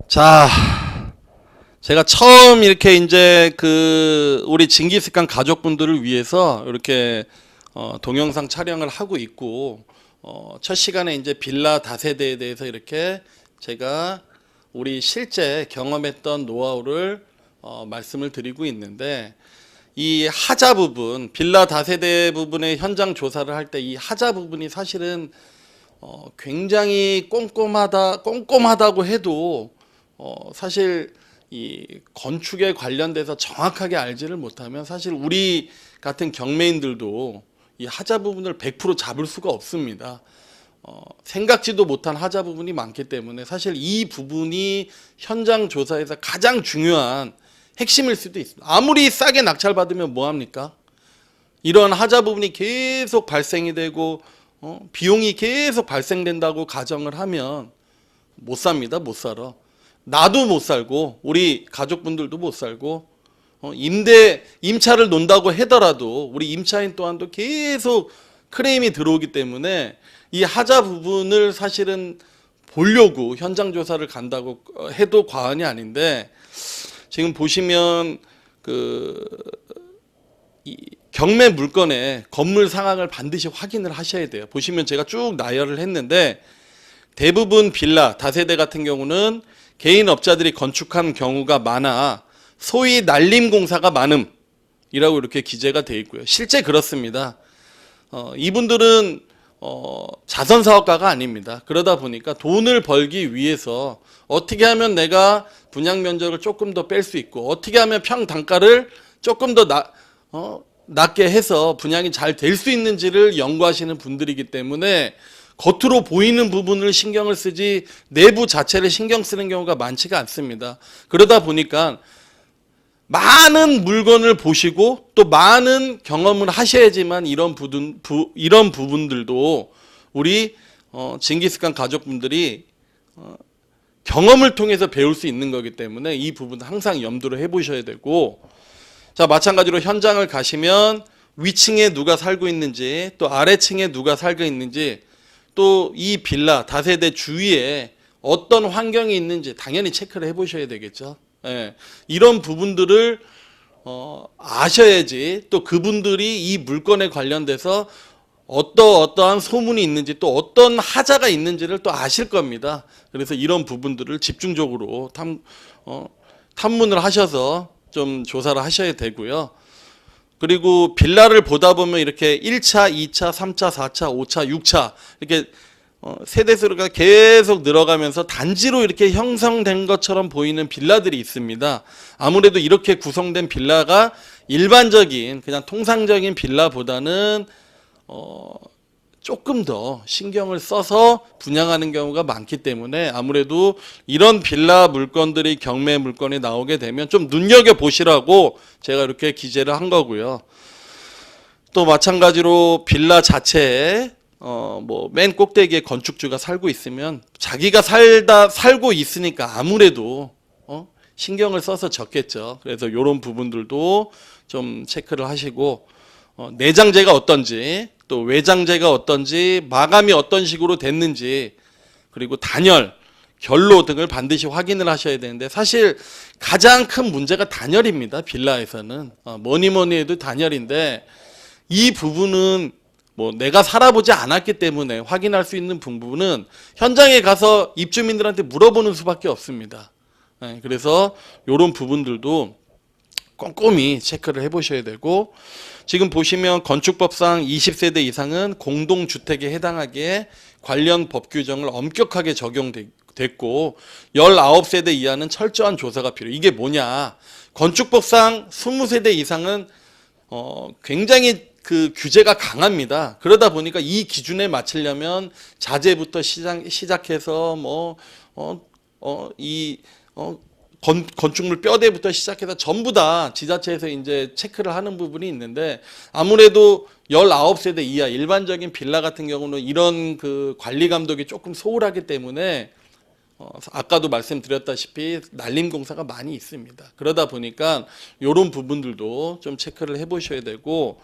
자, 제가 처음 이렇게 이제 우리 징기스칸 가족분들을 위해서 이렇게 동영상 촬영을 하고 있고, 첫 시간에 이제 빌라 다세대에 대해서 이렇게 제가 우리 실제 경험했던 노하우를 말씀을 드리고 있는데, 이 하자 부분, 빌라 다세대 부분의 현장 조사를 할 때 이 하자 부분이 사실은 굉장히 꼼꼼하다고 해도 사실 이 건축에 관련돼서 정확하게 알지를 못하면 사실 우리 같은 경매인들도 이 하자 부분을 100% 잡을 수가 없습니다. 생각지도 못한 하자 부분이 많기 때문에 사실 이 부분이 현장 조사에서 가장 중요한 핵심일 수도 있습니다. 아무리 싸게 낙찰받으면 뭐합니까? 이런 하자 부분이 계속 발생이 되고 비용이 계속 발생된다고 가정을 하면 못 삽니다. 못 살아. 나도 못 살고 우리 가족분들도 못 살고 임차를 논다고 하더라도 우리 임차인 또한도 계속 크레임이 들어오기 때문에 이 하자 부분을 사실은 보려고 현장 조사를 간다고 해도 과언이 아닌데, 지금 보시면 이 경매 물건의 건물 상황을 반드시 확인을 하셔야 돼요. 보시면 제가 쭉 나열을 했는데, 대부분 빌라 다세대 같은 경우는 개인 업자들이 건축한 경우가 많아 소위 날림공사가 많음이라고 이렇게 기재가 되어 있고요. 실제 그렇습니다. 이분들은 자선사업가가 아닙니다. 그러다 보니까 돈을 벌기 위해서 어떻게 하면 내가 분양 면적을 조금 더 뺄 수 있고, 어떻게 하면 평 단가를 조금 더 낮게 해서 분양이 잘 될 수 있는지를 연구하시는 분들이기 때문에 겉으로 보이는 부분을 신경을 쓰지 내부 자체를 신경 쓰는 경우가 많지가 않습니다. 그러다 보니까 많은 물건을 보시고 또 많은 경험을 하셔야지만 이런 부분들도 우리 징기스칸 가족분들이 경험을 통해서 배울 수 있는 거기 때문에 이 부분은 항상 염두를 해보셔야 되고, 자, 마찬가지로 현장을 가시면 위층에 누가 살고 있는지 또 아래층에 누가 살고 있는지 또 이 빌라 다세대 주위에 어떤 환경이 있는지 당연히 체크를 해보셔야 되겠죠. 예, 이런 부분들을 아셔야지 또 그분들이 이 물건에 관련돼서 어떠한 소문이 있는지 또 어떤 하자가 있는지를 또 아실 겁니다. 그래서 이런 부분들을 집중적으로 탐문을 하셔서 좀 조사를 하셔야 되고요. 그리고 빌라를 보다 보면 이렇게 1차, 2차, 3차, 4차, 5차, 6차 이렇게 세대수가 계속 늘어가면서 단지로 이렇게 형성된 것처럼 보이는 빌라들이 있습니다. 아무래도 이렇게 구성된 빌라가 일반적인 그냥 통상적인 빌라보다는 조금 더 신경을 써서 분양하는 경우가 많기 때문에 아무래도 이런 빌라 물건들이 경매 물건이 나오게 되면 좀 눈여겨보시라고 제가 이렇게 기재를 한 거고요. 또 마찬가지로 빌라 자체에 맨 꼭대기에 건축주가 살고 있으면 자기가 살고 있으니까 아무래도 신경을 써서 적겠죠. 그래서 이런 부분들도 좀 체크를 하시고, 내장재가 어떤지 또 외장재가 어떤지 마감이 어떤 식으로 됐는지 그리고 단열, 결로 등을 반드시 확인을 하셔야 되는데, 사실 가장 큰 문제가 단열입니다. 빌라에서는 뭐니 해도 단열인데, 이 부분은 뭐 내가 살아보지 않았기 때문에 확인할 수 있는 부분은 현장에 가서 입주민들한테 물어보는 수밖에 없습니다. 그래서 이런 부분들도 꼼꼼히 체크를 해보셔야 되고, 지금 보시면 건축법상 20세대 이상은 공동주택에 해당하기에 관련 법 규정을 엄격하게 적용됐고 19세대 이하는 철저한 조사가 필요해요. 이게 뭐냐? 건축법상 20세대 이상은 굉장히 규제가 강합니다. 그러다 보니까 이 기준에 맞추려면 자재부터 시작해서 건축물 뼈대부터 시작해서 전부 다 지자체에서 이제 체크를 하는 부분이 있는데, 아무래도 19세대 이하 일반적인 빌라 같은 경우는 이런 관리 감독이 조금 소홀하기 때문에 아까도 말씀드렸다시피 날림공사가 많이 있습니다. 그러다 보니까 이런 부분들도 좀 체크를 해보셔야 되고,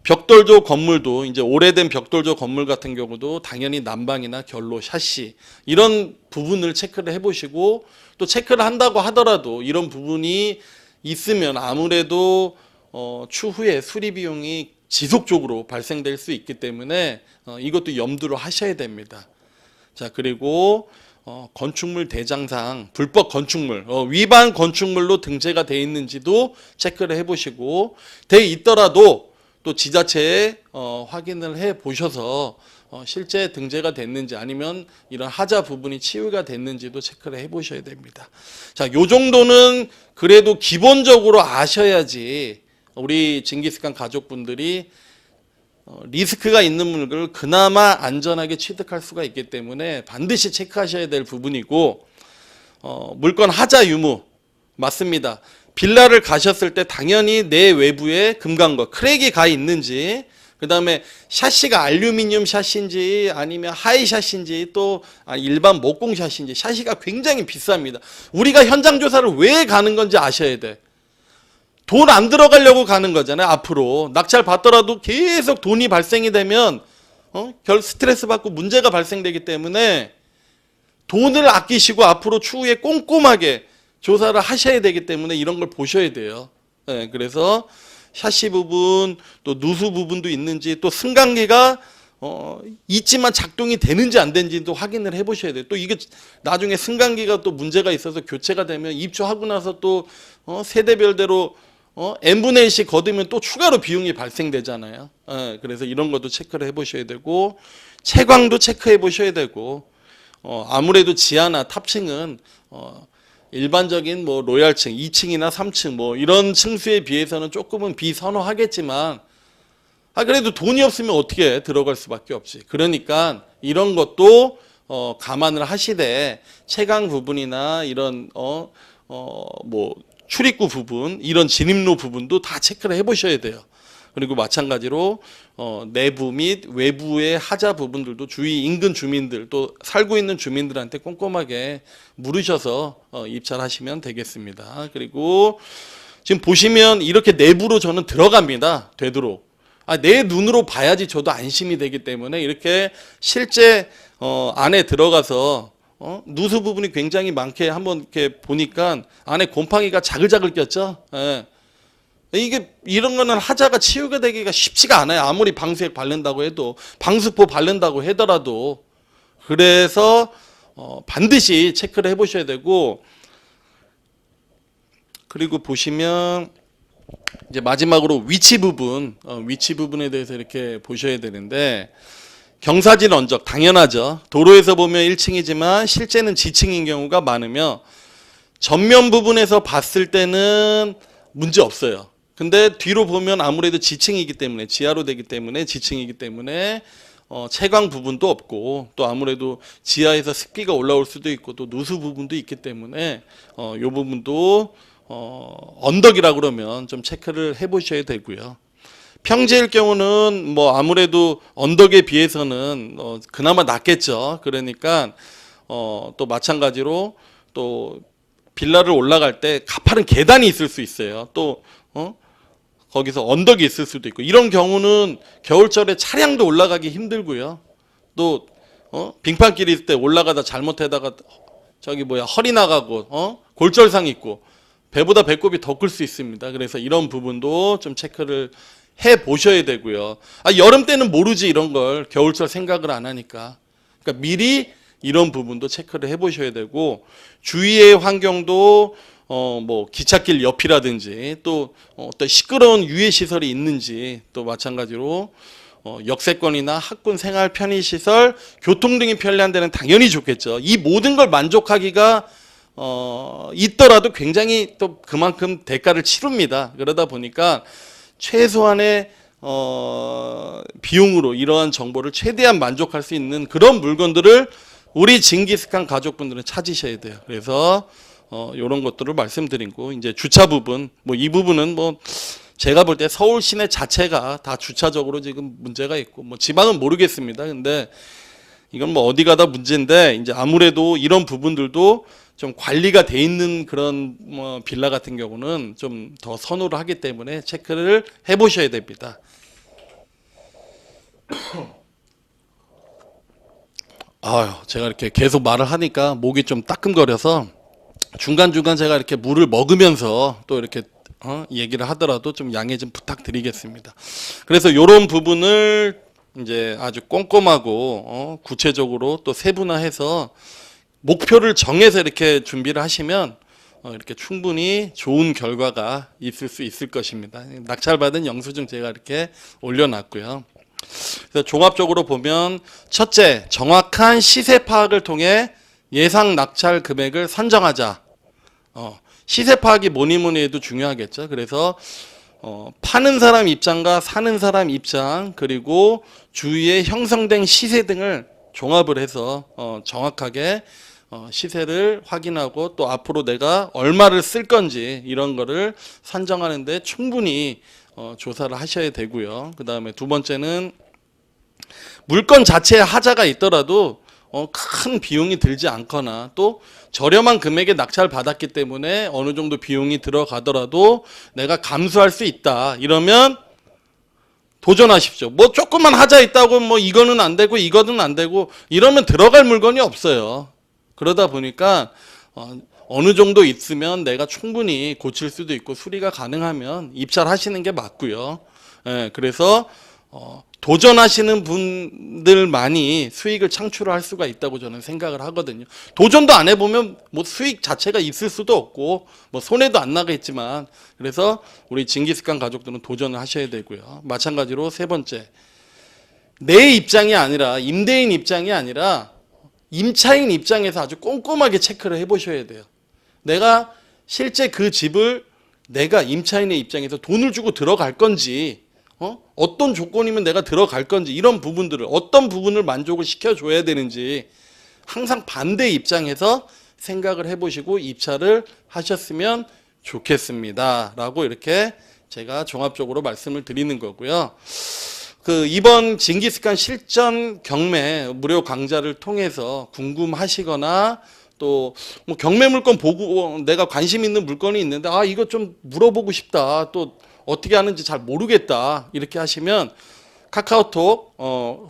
벽돌조 건물도 이제 오래된 벽돌조 건물 같은 경우도 당연히 난방이나 결로, 샤시 이런 부분을 체크를 해보시고, 또 체크를 한다고 하더라도 이런 부분이 있으면 아무래도 추후에 수리 비용이 지속적으로 발생될 수 있기 때문에 이것도 염두를 하셔야 됩니다. 자, 그리고 건축물 대장상 불법 건축물, 위반 건축물로 등재가 돼 있는지도 체크를 해보시고, 돼 있더라도 또 지자체에 확인을 해 보셔서 실제 등재가 됐는지 아니면 이런 하자 부분이 치유가 됐는지도 체크를 해 보셔야 됩니다. 자, 요 정도는 그래도 기본적으로 아셔야지 우리 징기스칸 가족분들이 리스크가 있는 물건을 그나마 안전하게 취득할 수가 있기 때문에 반드시 체크하셔야 될 부분이고, 물건 하자 유무 맞습니다. 빌라를 가셨을 때 당연히 내 외부에 금강거, 크랙이 가 있는지, 그 다음에 샤시가 알루미늄 샤시인지 아니면 하이 샤시인지 또 일반 목공 샤시인지, 샤시가 굉장히 비쌉니다. 우리가 현장 조사를 왜 가는 건지 아셔야 돼. 돈 안 들어가려고 가는 거잖아요. 앞으로 낙찰 받더라도 계속 돈이 발생이 되면 결 스트레스 받고 문제가 발생되기 때문에 돈을 아끼시고 앞으로 추후에 꼼꼼하게 조사를 하셔야 되기 때문에 이런 걸 보셔야 돼요. 네, 그래서 샤시 부분, 또 누수 부분도 있는지, 또 승강기가 있지만 작동이 되는지 안 되는지도 확인을 해보셔야 돼요. 또 이게 나중에 승강기가 또 문제가 있어서 교체가 되면 입주하고 나서 또 세대별대로 n분의 1씩 거두면 또 추가로 비용이 발생되잖아요. 그래서 이런 것도 체크를 해보셔야 되고, 채광도 체크해 보셔야 되고, 아무래도 지하나 탑층은 일반적인 뭐 로얄층 2층이나 3층 뭐 이런 층수에 비해서는 조금은 비선호하겠지만, 그래도 돈이 없으면 어떻게 들어갈 수밖에 없지. 그러니까 이런 것도 감안을 하시되, 채광 부분이나 이런 뭐 출입구 부분, 이런 진입로 부분도 다 체크를 해보셔야 돼요. 그리고 마찬가지로 내부 및 외부의 하자 부분들도 주위 인근 주민들, 또 살고 있는 주민들한테 꼼꼼하게 물으셔서 입찰하시면 되겠습니다. 그리고 지금 보시면 이렇게 내부로 저는 들어갑니다. 되도록. 내 눈으로 봐야지 저도 안심이 되기 때문에 이렇게 실제 안에 들어가서 누수 부분이 굉장히 많게 한번 이렇게 보니까 안에 곰팡이가 자글자글 꼈죠. 예. 이게 이런 거는 하자가 치유가 되기가 쉽지가 않아요. 아무리 방수액 바른다고 해도, 방수포 바른다고 하더라도. 그래서 반드시 체크를 해보셔야 되고, 그리고 보시면 이제 마지막으로 위치 부분, 위치 부분에 대해서 이렇게 보셔야 되는데, 경사진 언적 당연하죠. 도로에서 보면 1층이지만 실제는 지층인 경우가 많으며, 전면 부분에서 봤을 때는 문제 없어요. 근데 뒤로 보면 아무래도 지층이기 때문에, 지하로 되기 때문에, 지층이기 때문에 채광 부분도 없고, 또 아무래도 지하에서 습기가 올라올 수도 있고, 또 누수 부분도 있기 때문에 이 부분도 언덕이라 그러면 좀 체크를 해보셔야 되고요. 평지일 경우는 뭐 아무래도 언덕에 비해서는 그나마 낫겠죠. 그러니까 또 마찬가지로 또 빌라를 올라갈 때 가파른 계단이 있을 수 있어요. 또 거기서 언덕이 있을 수도 있고, 이런 경우는 겨울철에 차량도 올라가기 힘들고요. 또 빙판길이 있을 때 올라가다 잘못하다가 저기 허리 나가고 골절상 있고 배보다 배꼽이 더 클 수 있습니다. 그래서 이런 부분도 좀 체크를 해 보셔야 되고요. 여름 때는 모르지 이런 걸, 겨울철 생각을 안 하니까. 그러니까 미리 이런 부분도 체크를 해 보셔야 되고, 주위의 환경도 뭐 기찻길 옆이라든지, 또 어떤 시끄러운 유해 시설이 있는지, 또 마찬가지로 역세권이나 학군 생활 편의 시설, 교통 등이 편리한 데는 당연히 좋겠죠. 이 모든 걸 만족하기가 있더라도 굉장히 또 그만큼 대가를 치릅니다. 그러다 보니까 최소한의 비용으로 이러한 정보를 최대한 만족할 수 있는 그런 물건들을 우리 징기스칸 가족분들은 찾으셔야 돼요. 그래서 이런 것들을 말씀드리고, 이제 주차 부분, 뭐 이 부분은 뭐 제가 볼 때 서울 시내 자체가 다 주차적으로 지금 문제가 있고, 뭐 지방은 모르겠습니다. 근데 이건 뭐 어디 가다 문제인데, 이제 아무래도 이런 부분들도 좀 관리가 돼 있는 그런 뭐 빌라 같은 경우는 좀 더 선호를 하기 때문에 체크를 해보셔야 됩니다. 아유, 제가 이렇게 계속 말을 하니까 목이 좀 따끔거려서 중간중간 제가 이렇게 물을 먹으면서 또 이렇게 얘기를 하더라도 좀 양해 좀 부탁드리겠습니다. 그래서 이런 부분을 이제 아주 꼼꼼하고 구체적으로 또 세분화해서 목표를 정해서 이렇게 준비를 하시면 이렇게 충분히 좋은 결과가 있을 수 있을 것입니다. 낙찰받은 영수증 제가 이렇게 올려놨고요. 그래서 종합적으로 보면 첫째, 정확한 시세 파악을 통해 예상 낙찰 금액을 산정하자. 시세 파악이 뭐니 뭐니 해도 중요하겠죠. 그래서 파는 사람 입장과 사는 사람 입장 그리고 주위에 형성된 시세 등을 종합을 해서 정확하게 시세를 확인하고 또 앞으로 내가 얼마를 쓸 건지 이런 거를 산정하는데 충분히 조사를 하셔야 되고요. 그 다음에 두 번째는 물건 자체에 하자가 있더라도 큰 비용이 들지 않거나 또 저렴한 금액에 낙찰 받았기 때문에 어느 정도 비용이 들어가더라도 내가 감수할 수 있다. 이러면 도전하십시오. 뭐 조금만 하자 있다고 뭐 이거는 안 되고 이거는 안 되고 이러면 들어갈 물건이 없어요. 그러다 보니까 어느 정도 있으면 내가 충분히 고칠 수도 있고 수리가 가능하면 입찰하시는 게 맞고요. 그래서 도전하시는 분들만이 수익을 창출할 수가 있다고 저는 생각을 하거든요. 도전도 안 해보면 뭐 수익 자체가 있을 수도 없고 뭐 손해도 안 나겠지만 그래서 우리 징기스칸 가족들은 도전을 하셔야 되고요. 마찬가지로 세 번째, 내 입장이 아니라 임대인 입장이 아니라 임차인 입장에서 아주 꼼꼼하게 체크를 해보셔야 돼요. 내가 실제 그 집을 내가 임차인의 입장에서 돈을 주고 들어갈 건지 어떤 조건이면 내가 들어갈 건지 이런 부분들을 어떤 부분을 만족을 시켜줘야 되는지 항상 반대 입장에서 생각을 해보시고 입찰을 하셨으면 좋겠습니다. 라고 이렇게 제가 종합적으로 말씀을 드리는 거고요. 이번 징기스칸 실전 경매 무료 강좌를 통해서 궁금하시거나 또 뭐 경매 물건 보고 내가 관심 있는 물건이 있는데 이거 좀 물어보고 싶다. 또 어떻게 하는지 잘 모르겠다. 이렇게 하시면 카카오톡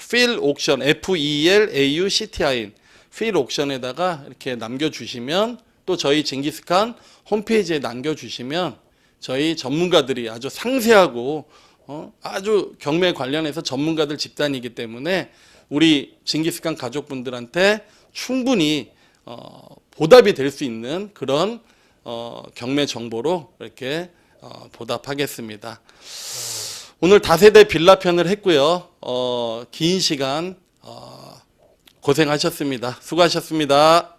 필 옥션 FELAUCTIN 필 옥션에다가 이렇게 남겨주시면 또 저희 징기스칸 홈페이지에 남겨주시면 저희 전문가들이 아주 상세하고 아주 경매 관련해서 전문가들 집단이기 때문에 우리 징기스칸 가족분들한테 충분히 보답이 될 수 있는 그런 경매 정보로 이렇게 보답하겠습니다. 오늘 다세대 빌라 편을 했고요. 긴 시간 고생하셨습니다. 수고하셨습니다.